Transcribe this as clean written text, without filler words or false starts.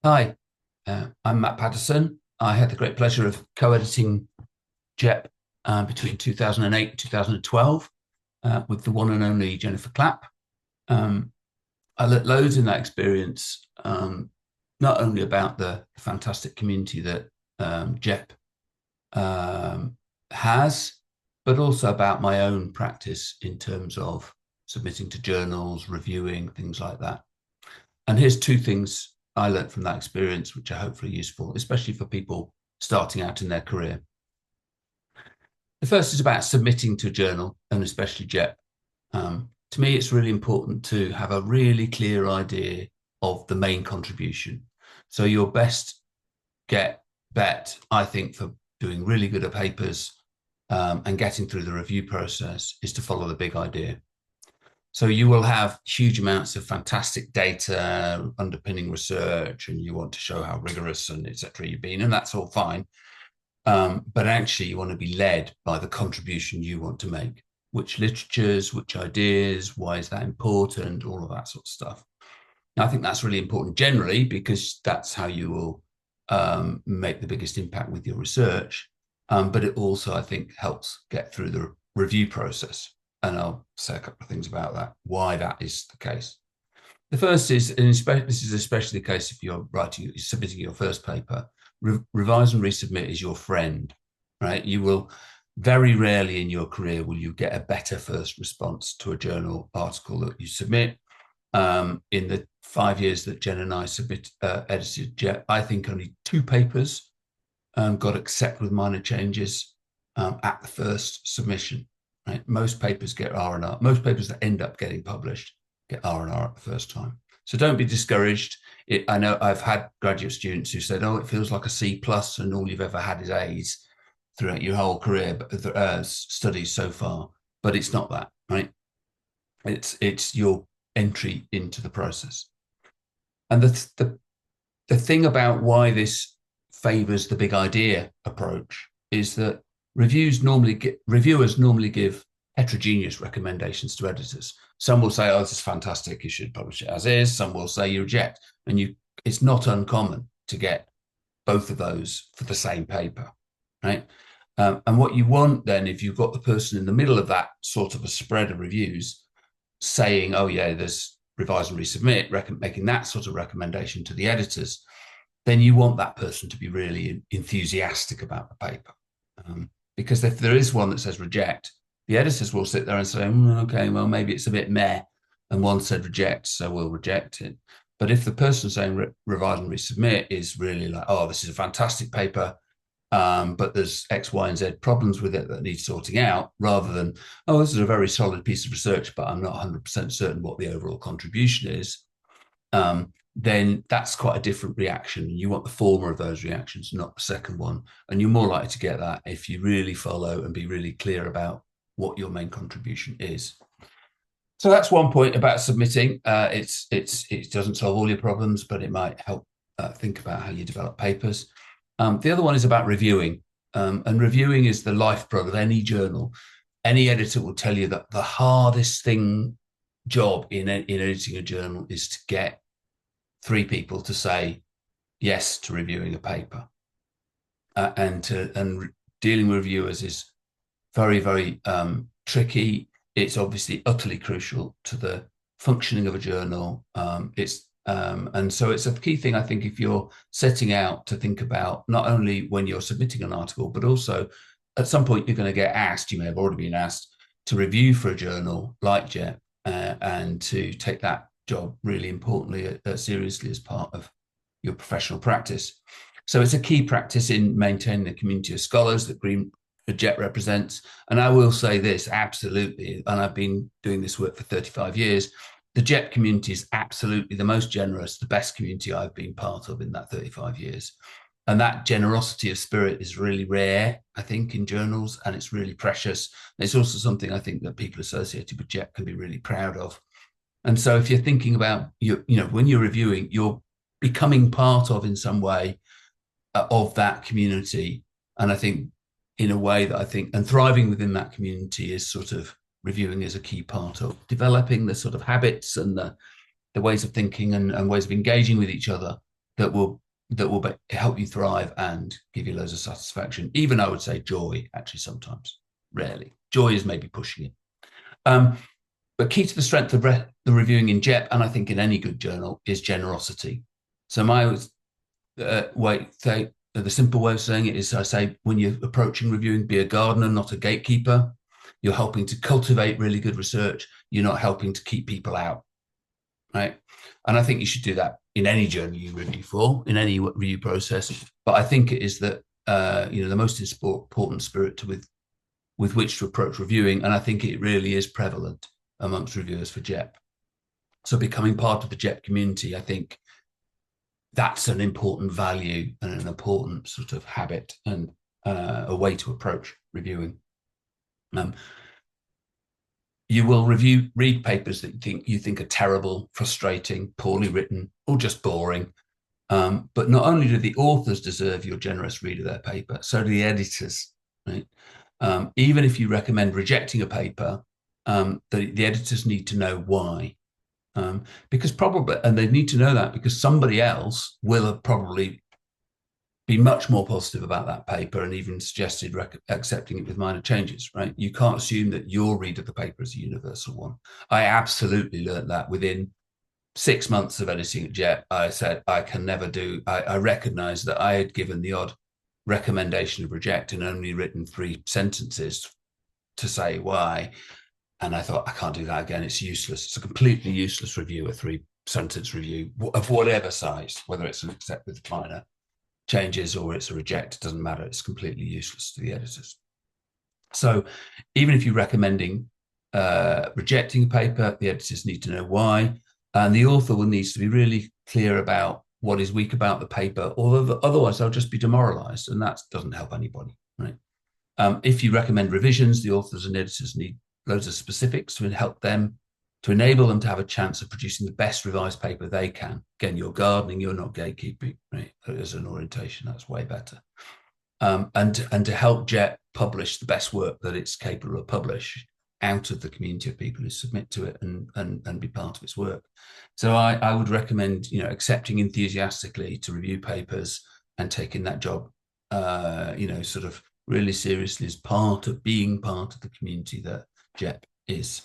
Hi, I'm Mat Paterson. I had the great pleasure of co-editing GEP between 2008 and 2012 with the one and only Jennifer Clapp. Um, I learnt loads in that experience, not only about the fantastic community that GEP um, has, but also about my own practice in terms of submitting to journals, reviewing, things like that. And here's two things I learned from that experience, which are hopefully useful, especially for people starting out in their career. The first is about submitting to a journal, and especially JEP. To me, it's really important to have a really clear idea of the main contribution. So your best bet, I think, for doing really good at papers and getting through the review process is to follow the big idea. So you will have huge amounts of fantastic data underpinning research, and you want to show how rigorous and etc. you've been, and that's all fine. But actually, you want to be led by the contribution you want to make. Which literatures, which ideas, why is that important, all of that sort of stuff. And I think that's really important generally because that's how you will make the biggest impact with your research. But it also, I think, helps get through the review process. And I'll say a couple of things about that, why that is the case. The first is, and this is especially the case if you're submitting your first paper, revise and resubmit is your friend, right? You will very rarely in your career will you get a better first response to a journal article that you submit. In the 5 years that Jen and I edited Jet, I think only two papers got accepted with minor changes at the first submission. Right? Most papers get R&R. Most papers that end up getting published get R&R at the first time. So don't be discouraged. I know I've had graduate students who said, "Oh, it feels like a C plus, and all you've ever had is A's throughout your whole career, studies so far." But it's not that, right? It's your entry into the process. And the thing about why this favors the big idea approach is that reviewers normally give heterogeneous recommendations to editors. Some will say, "Oh, this is fantastic, you should publish it as is." Some will say you reject, and it's not uncommon to get both of those for the same paper, right? And what you want then, if you've got the person in the middle of that sort of a spread of reviews saying, "Oh yeah, there's revise and resubmit," making that sort of recommendation to the editors, then you want that person to be really enthusiastic about the paper. Because if there is one that says reject, the editors will sit there and say, "Okay, well, maybe it's a bit meh." And one said reject, so we'll reject it. But if the person saying revise and resubmit is really like, "Oh, this is a fantastic paper, but there's X, Y, and Z problems with it that need sorting out," rather than, "Oh, this is a very solid piece of research, but I'm not 100% certain what the overall contribution is," then that's quite a different reaction. You want the former of those reactions, not the second one. And you're more likely to get that if you really follow and be really clear about what your main contribution is. So that's one point about submitting. It doesn't solve all your problems, but it might help think about how you develop papers. The other one is about reviewing. And reviewing is the lifeblood of any journal. Any editor will tell you that the hardest job in editing a journal is to get three people to say yes to reviewing a paper. And dealing with reviewers is very, very tricky. It's obviously utterly crucial to the functioning of a journal. And so it's a key thing, I think, if you're setting out to think about not only when you're submitting an article, but also at some point you're going to get asked, you may have already been asked, to review for a journal like JEP and to take that job really importantly, seriously as part of your professional practice. So it's a key practice in maintaining the community of scholars that JEP represents. And I will say this, absolutely, and I've been doing this work for 35 years, the JEP community is absolutely the most generous, the best community I've been part of in that 35 years. And that generosity of spirit is really rare, I think, in journals, and it's really precious. It's also something I think that people associated with JEP can be really proud of. And so if you're thinking about, when you're reviewing, you're becoming part of, in some way, of that community. And I think in a way that I think, and thriving within that community is sort of reviewing is a key part of developing the sort of habits and the ways of thinking and ways of engaging with each other that will help you thrive and give you loads of satisfaction. Even I would say joy, actually, sometimes, rarely. Joy is maybe pushing it. But key to the strength of the reviewing in GEP, and I think in any good journal, is generosity. So my the simple way of saying it is, I say, when you're approaching reviewing, be a gardener, not a gatekeeper. You're helping to cultivate really good research. You're not helping to keep people out, right? And I think you should do that in any journal you review for, in any review process. But I think it is that the most important spirit with which to approach reviewing, and I think it really is prevalent amongst reviewers for GEP. So becoming part of the GEP community, I think that's an important value and an important sort of habit and a way to approach reviewing. You will read papers that you think are terrible, frustrating, poorly written, or just boring. But not only do the authors deserve your generous read of their paper, so do the editors, right? Even if you recommend rejecting a paper, the editors need to know why. Because probably, and they need to know that because somebody else will have probably be much more positive about that paper and even suggested accepting it with minor changes, right? You can't assume that your read of the paper is a universal one. I absolutely learned that within 6 months of editing at GEP. I said, I can never do, I recognized that I had given the odd recommendation of reject and only written 3 sentences to say why. And I thought, I can't do that again. It's useless. It's a completely useless review, a 3-sentence review of whatever size, whether it's an accept with minor changes or it's a reject, it doesn't matter. It's completely useless to the editors. So even if you're recommending rejecting a paper, the editors need to know why. And the author will need to be really clear about what is weak about the paper, or otherwise they'll just be demoralized, and that doesn't help anybody, right? If you recommend revisions, the authors and editors need loads of specifics to help them, to enable them to have a chance of producing the best revised paper they can. Again, you're gardening, you're not gatekeeping, right? As an orientation, that's way better. And to help GEP publish the best work that it's capable of publish out of the community of people who submit to it and be part of its work. So I would recommend, accepting enthusiastically to review papers and taking that job, sort of really seriously as part of being part of the community that GEP is.